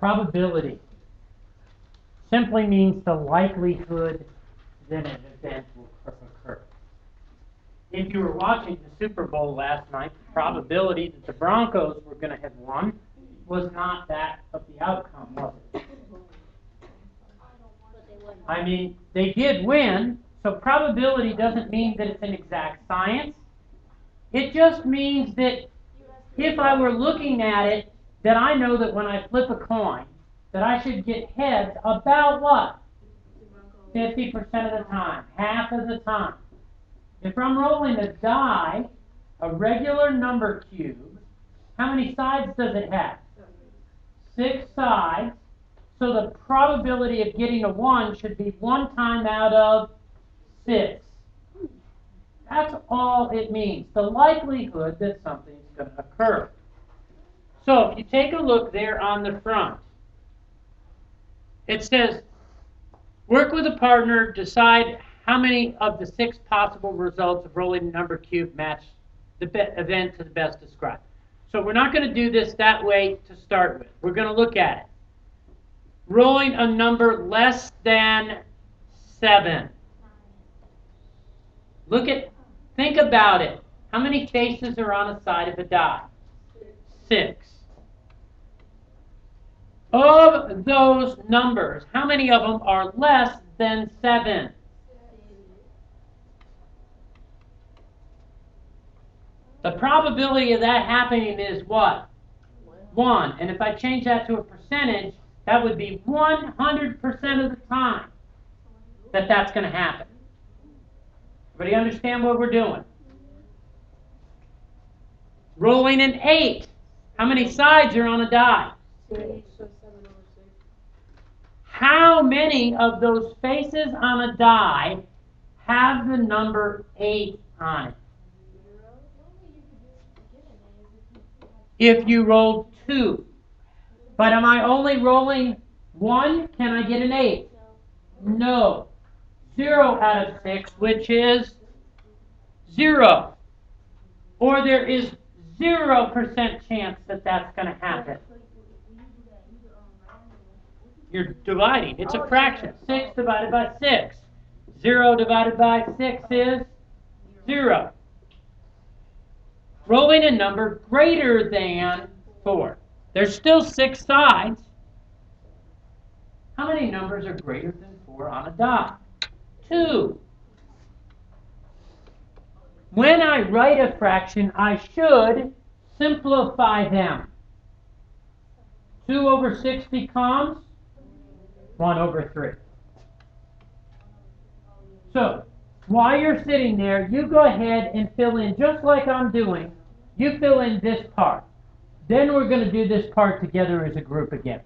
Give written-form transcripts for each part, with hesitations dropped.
Probability simply means the likelihood that an event will occur. If you were watching the Super Bowl last night, the probability that the Broncos were going to have won was not that of the outcome, was it? I mean, they did win, so probability doesn't mean that it's an exact science. It just means that if I were looking at it, that I know that when I flip a coin, that I should get heads about what? 50% of the time, half of the time. If I'm rolling a die, a regular number cube, how many sides does it have? 6 sides. So the probability of getting a 1 should be 1 time out of 6. That's all it means. The likelihood that something's going to occur. So if you take a look there on the front, it says, work with a partner, decide how many of the 6 possible results of rolling a number cube match the event to the best described. So we're not going to do this that way to start with. We're going to look at it. Rolling a number less than 7. Think about it. How many faces are on the side of a die? 6. Of those numbers, how many of them are less than 7? The probability of that happening is what? 1. And if I change that to a percentage, that would be 100% of the time that that's going to happen. Everybody understand what we're doing? Rolling an 8. How many sides are on a die? 6. How many of those faces on a die have the number 8 on it? If you rolled 2. But am I only rolling 1? Can I get an 8? No. 0 out of 6, which is 0. Or there is 0% chance that that's going to happen. You're dividing. It's a fraction. 6 divided by 6. 0 divided by 6 is 0. Rolling a number greater than 4. There's still 6 sides. How many numbers are greater than 4 on a die? 2. When I write a fraction, I should simplify them. 2 over 6 becomes 1 over 3. So, while you're sitting there, you go ahead and fill in, just like I'm doing, you fill in this part. Then we're going to do this part together as a group again.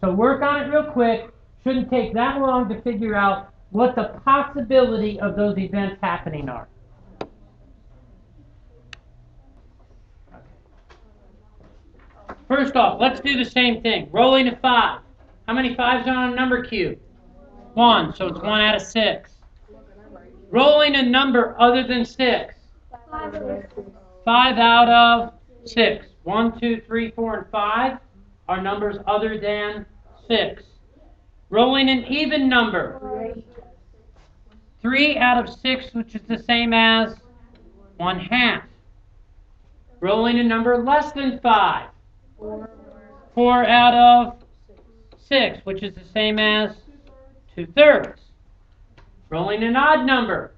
So work on it real quick. Shouldn't take that long to figure out what the possibility of those events happening are. First off, let's do the same thing. Rolling a 5. How many 5s are on a number cube? 1, so it's 1 out of 6. Rolling a number other than 6. 5 out of 6. 1, 2, 3, 4, and 5 are numbers other than 6. Rolling an even number. 3 out of 6, which is the same as 1/2. Rolling a number less than 5. 4 out of 6, which is the same as 2/3. Rolling an odd number.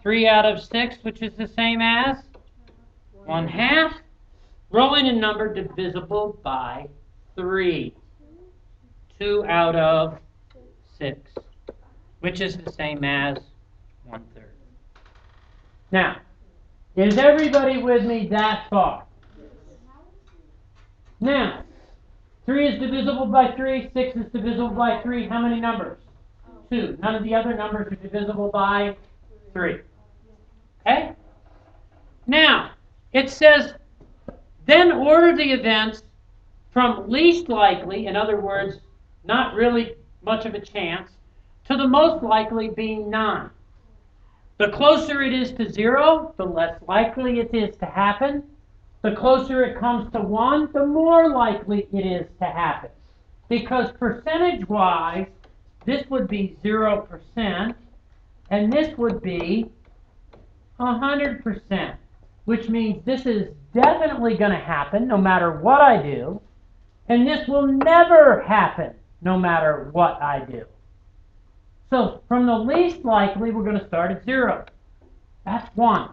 3 out of 6, which is the same as 1/2. Rolling a number divisible by 3. 2 out of 6, which is the same as 1/3. Now, is everybody with me that far? Now, 3 is divisible by 3, 6 is divisible by 3. How many numbers? 2. None of the other numbers are divisible by 3. Okay? Now, it says, then order the events from least likely, in other words, not really much of a chance, to the most likely being 9. The closer it is to 0, the less likely it is to happen. The closer it comes to 1, the more likely it is to happen. Because percentage-wise, this would be 0%, and this would be 100%, which means this is definitely going to happen no matter what I do, and this will never happen no matter what I do. So from the least likely, we're going to start at 0. That's 1.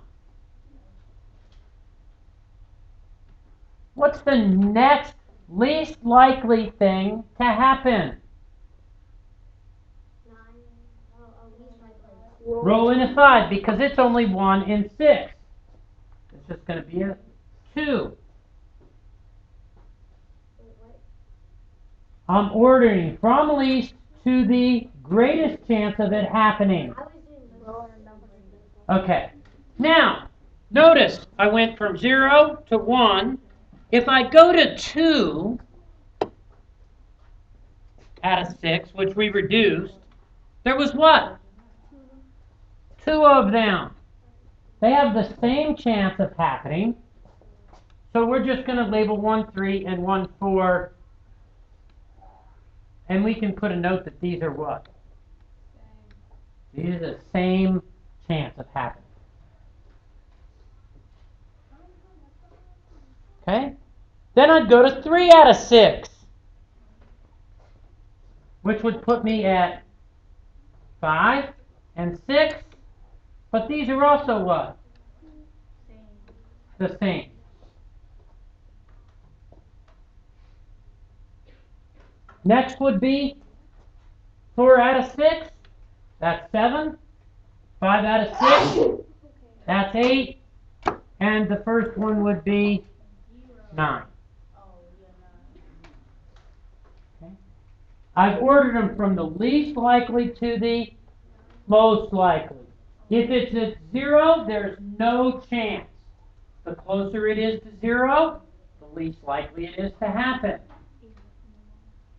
What's the next least likely thing to happen? Roll in a 5 because it's only 1 in 6. It's just going to be a 2. I'm ordering from least to the greatest chance of it happening. Okay. Now, notice I went from 0 to 1. If I go to 2 out of 6, which we reduced, there was what? 2 of them. They have the same chance of happening. So we're just going to label 1, 3 and 1, 4. And we can put a note that these are what? These are the same chance of happening. Okay? Then I'd go to 3 out of 6, which would put me at 5 and 6. But these are also what? The same. Next would be 4 out of 6. That's 7. 5 out of 6. That's 8. And the first one would be 9. Okay. I've ordered them from the least likely to the most likely. If it's at 0, there's no chance. The closer it is to 0, the least likely it is to happen.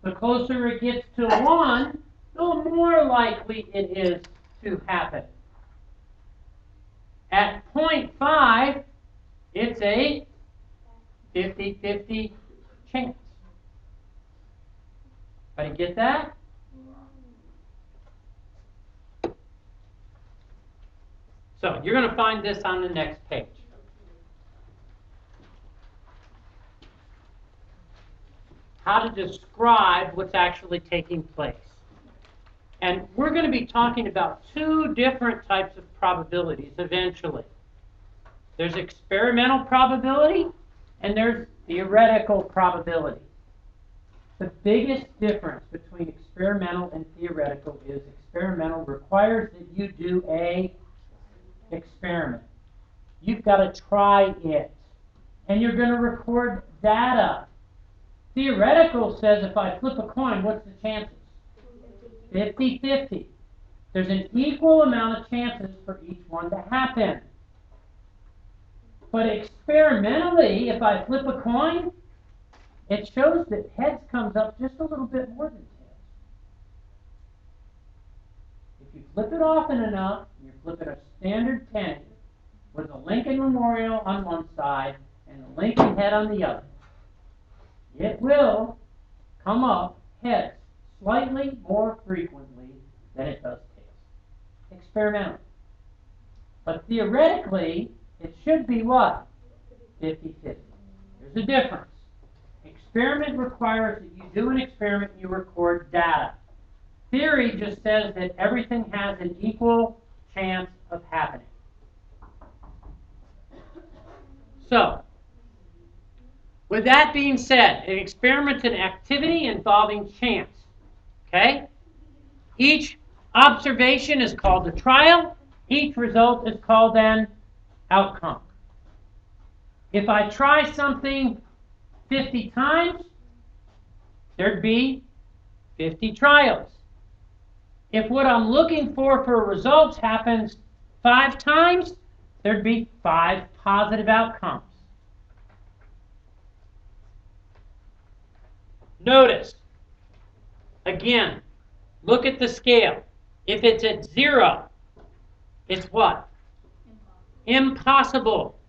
The closer it gets to 1, the more likely it is to happen. At 0.5, it's a 50-50 chance. Everybody get that? So you're going to find this on the next page. How to describe what's actually taking place. And we're going to be talking about 2 different types of probabilities eventually. There's experimental probability and there's theoretical probability. The biggest difference between experimental and theoretical is experimental requires that you do a experiment. You've got to try it. And you're going to record data. Theoretical says if I flip a coin, what's the chances? 50-50. There's an equal amount of chances for each one to happen. But experimentally, if I flip a coin, it shows that heads comes up just a little bit more than tails. If you flip it often enough, you're flipping a standard penny with a Lincoln Memorial on one side and a Lincoln head on the other, it will come up heads slightly more frequently than it does tails. Experimentally. But theoretically, it should be what? 50-50. There's a difference. Experiment requires that you do an experiment and you record data. Theory just says that everything has an equal chance of happening. So, with that being said, an experiment's an activity involving chance. Okay? Each observation is called a trial. Each result is called an outcome. If I try something 50 times, there'd be 50 trials. If what I'm looking for results happens 5 times, there'd be 5 positive outcomes. Notice, again, look at the scale. If it's at 0, it's what? Impossible.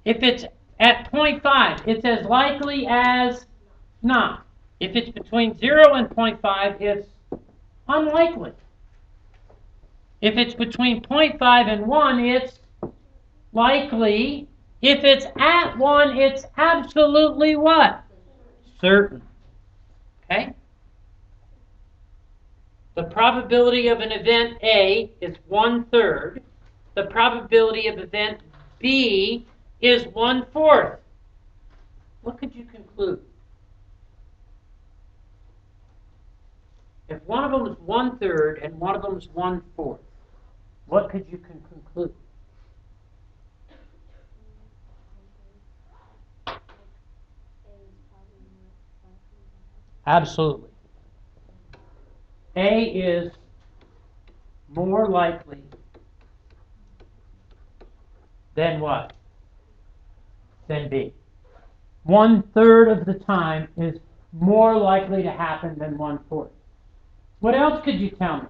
If it's At 0.5, it's as likely as not. If it's between 0 and 0.5, it's unlikely. If it's between 0.5 and 1, it's likely. If it's at 1, it's absolutely what? Certain. Okay? The probability of an event A is 1/3. The probability of event B is 1/4. What could you conclude? If one of them is 1/3 and one of them is 1/4, what could you conclude? Absolutely. A is more likely than what? Than B. 1/3 of the time is more likely to happen than 1/4. What else could you tell me?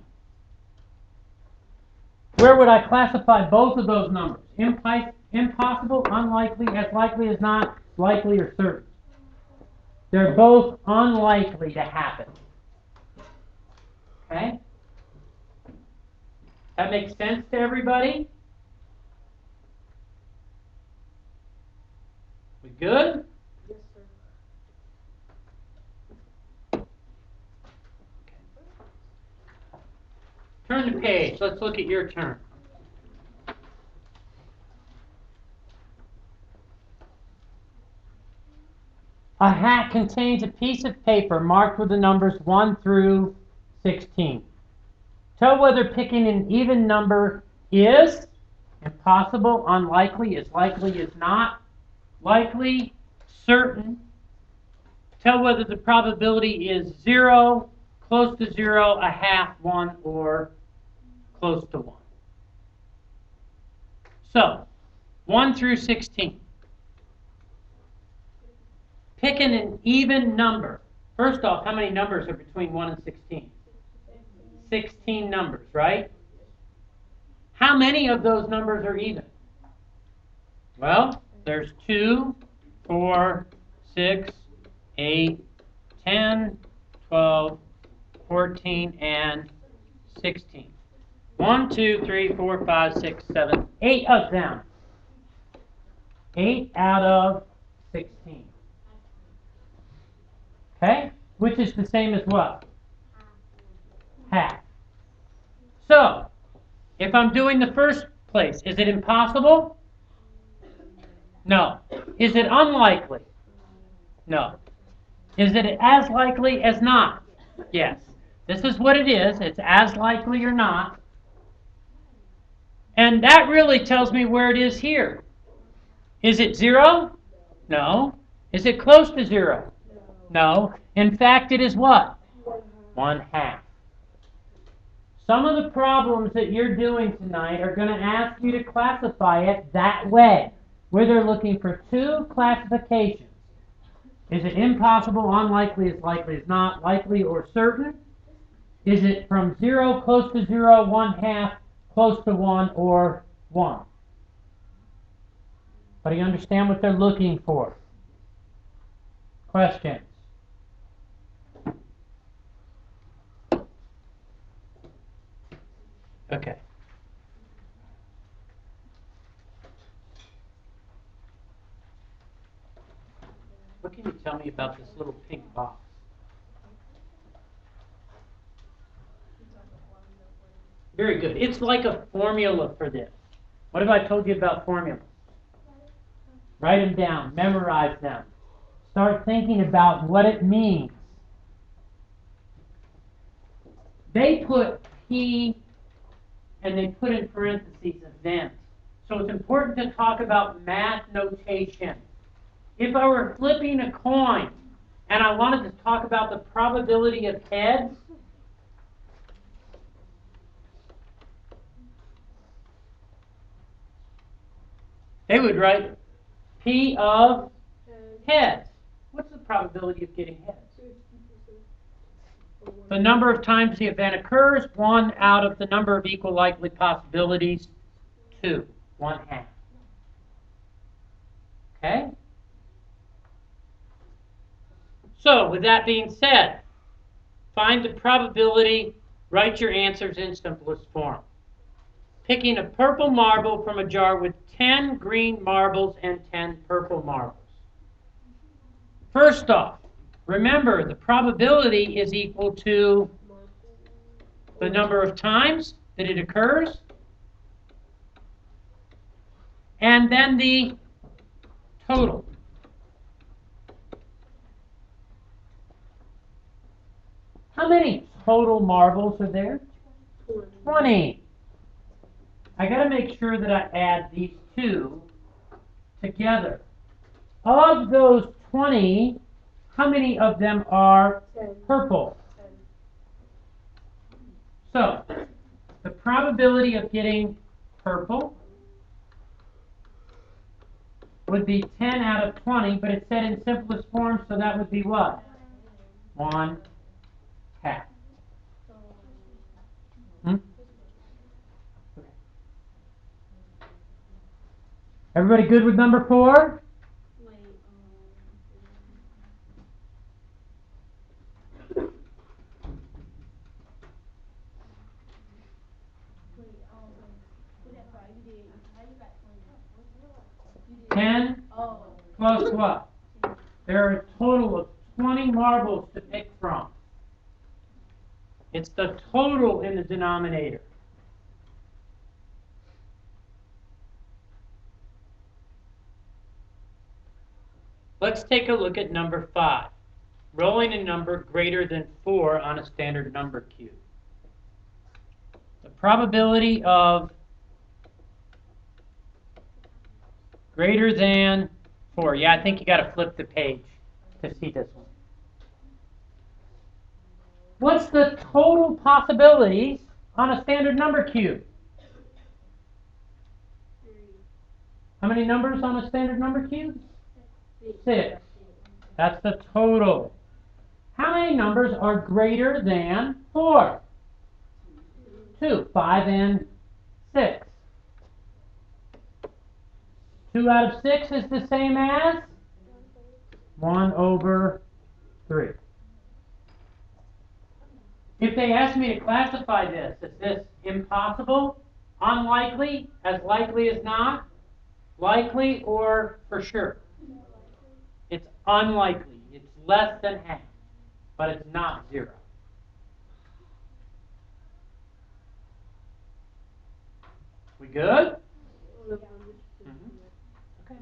Where would I classify both of those numbers? Impossible, unlikely, as likely as not, likely or certain. They're both unlikely to happen. Okay? That makes sense to everybody? We good? Yes, sir. Turn the page. Let's look at your turn. A hat contains a piece of paper marked with the numbers 1 through 16. Tell whether picking an even number is impossible, unlikely, as likely as not, likely, certain. Tell whether the probability is 0, close to 0, a half, 1, or close to 1. So, 1 through 16. Picking an even number. First off, how many numbers are between 1 and 16? 16 numbers, right? How many of those numbers are even? Well, there's 2, 4, 6, 8, 10, 12, 14, and 16. 1, 2, 3, 4, 5, 6, 7, 8 of them. 8 out of 16. Okay? Which is the same as what? Half. So, if I'm doing the first place, is it impossible? No. Is it unlikely? No. Is it as likely as not? Yes. This is what it is. It's as likely or not. And that really tells me where it is here. Is it 0? No. Is it close to 0? No. In fact, it is what? 1/2. Some of the problems that you're doing tonight are going to ask you to classify it that way, where they're looking for 2 classifications. Is it impossible, unlikely, as likely as not, likely or certain? Is it from 0, close to 0, 1/2, close to 1, or 1? But do you understand what they're looking for? Questions? Okay. What can you tell me about this little pink box? Very good. It's like a formula for this. What have I told you about formulas? Write them down. Memorize them. Start thinking about what it means. They put P and they put in parentheses event. So it's important to talk about math notation. If I were flipping a coin and I wanted to talk about the probability of heads, they would write P of heads. What's the probability of getting heads? The number of times the event occurs, 1 out of the number of equal likely possibilities, 2, 1/2. Okay? So, with that being said, find the probability, write your answers in simplest form. Picking a purple marble from a jar with 10 green marbles and 10 purple marbles. First off, remember the probability is equal to the number of times that it occurs, and then the total. How many total marbles are there? 20. I got to make sure that I add these two together. Of those 20, how many of them are purple? So, the probability of getting purple would be 10 out of 20, but it's said in simplest form, so that would be what? 1/2. Okay. Everybody good with number 4? Ten plus what? There are a total of 20 marbles to pick from. It's the total in the denominator. Let's take a look at number 5. Rolling a number greater than 4 on a standard number cube. The probability of greater than 4. Yeah, I think you got to flip the page to see this one. What's the total possibilities on a standard number cube? How many numbers on a standard number cube? 6. That's the total. How many numbers are greater than 4? 2. 5 and 6. 2 out of 6 is the same as 1/3. If they asked me to classify this, is this impossible, unlikely, as likely as not, likely, or for sure? It's unlikely. It's less than half, but it's not 0. We good? Mm-hmm. Okay.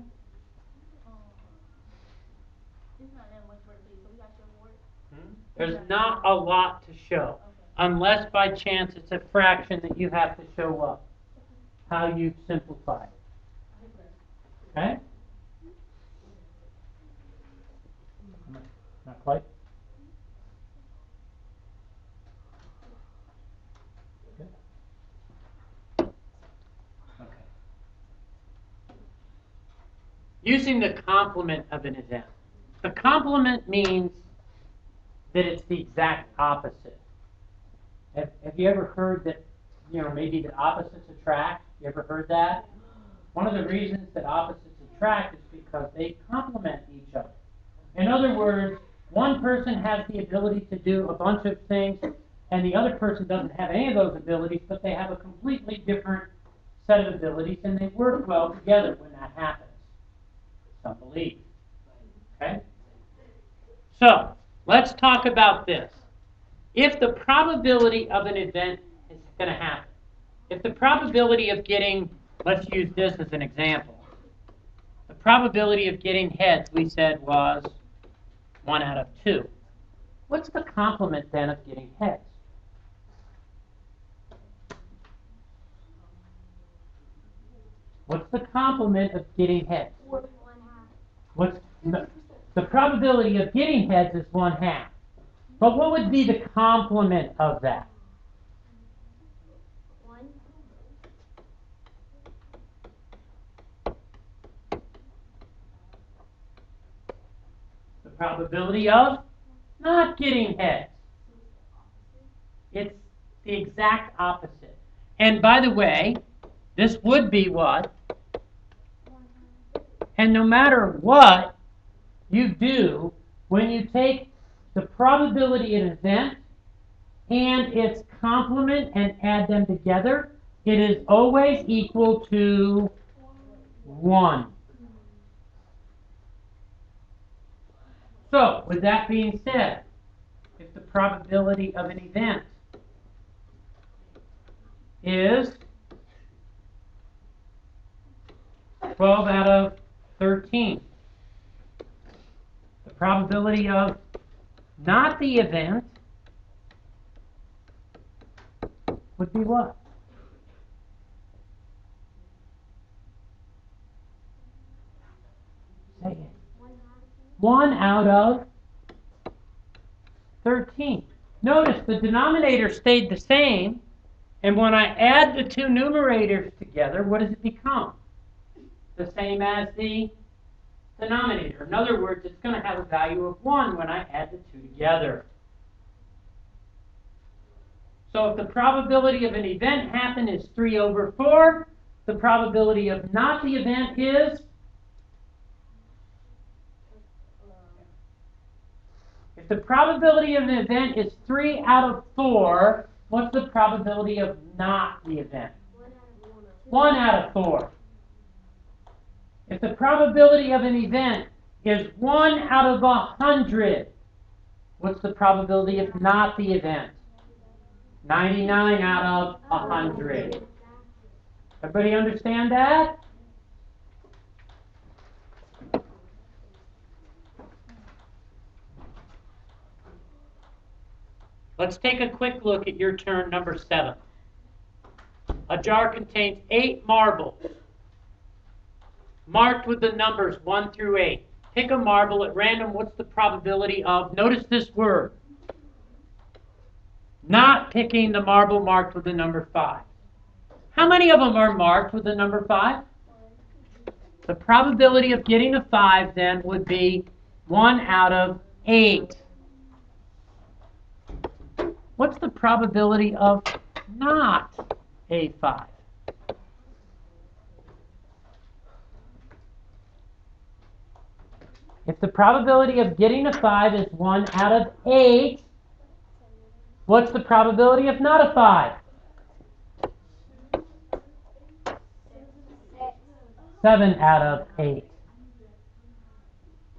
There's not a lot to show, unless by chance it's a fraction that you have to show up, how you simplify it. Okay? Not quite? Okay. Okay. Using the complement of an event. The complement means that it's the exact opposite. Have you ever heard that, maybe the opposites attract? You ever heard that? One of the reasons that opposites attract is because they complement each other. In other words, one person has the ability to do a bunch of things, and the other person doesn't have any of those abilities, but they have a completely different set of abilities, and they work well together when that happens. Some believe. Okay? So, let's talk about this. If the probability of an event is going to happen, if the probability of getting, let's use this as an example, the probability of getting heads, we said, was 1 out of 2. What's the complement then of getting heads? What's the complement of getting heads? 1/2. The probability of getting heads is 1/2. But what would be the complement of that? 1. The probability of not getting heads. It's the exact opposite. And by the way, this would be what? And no matter what you do, when you take the probability of an event and its complement and add them together, it is always equal to 1. So, with that being said, if the probability of an event is 12 out of 13, the probability of not the event would be what? Say it. 1 out of 13. Notice the denominator stayed the same, and when I add the two numerators together, what does it become? The same as the denominator. In other words, it's going to have a value of 1 when I add the two together. So if the probability of an event happen is 3 over 4, the probability of not the event is? If the probability of an event is 3 out of 4, what's the probability of not the event? 1 out of 4. If the probability of an event is 1 out of 100, what's the probability of not the event? 99 out of 100. Everybody understand that? Let's take a quick look at your turn number 7. A jar contains 8 marbles, marked with the numbers 1 through 8. Pick a marble at random. What's the probability of, notice this word, not picking the marble marked with the number 5? How many of them are marked with the number 5? The probability of getting a 5 then would be 1 out of 8. What's the probability of not a 5? If the probability of getting a 5 is 1 out of 8, what's the probability of not a 5? 7 out of 8.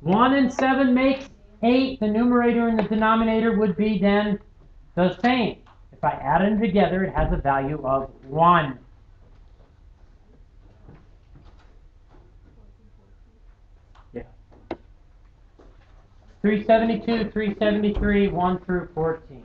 1 and 7 makes 8. The numerator and the denominator would be then the same. If I add them together, it has a value of 1. Yeah. 372, 373, 1 through 14.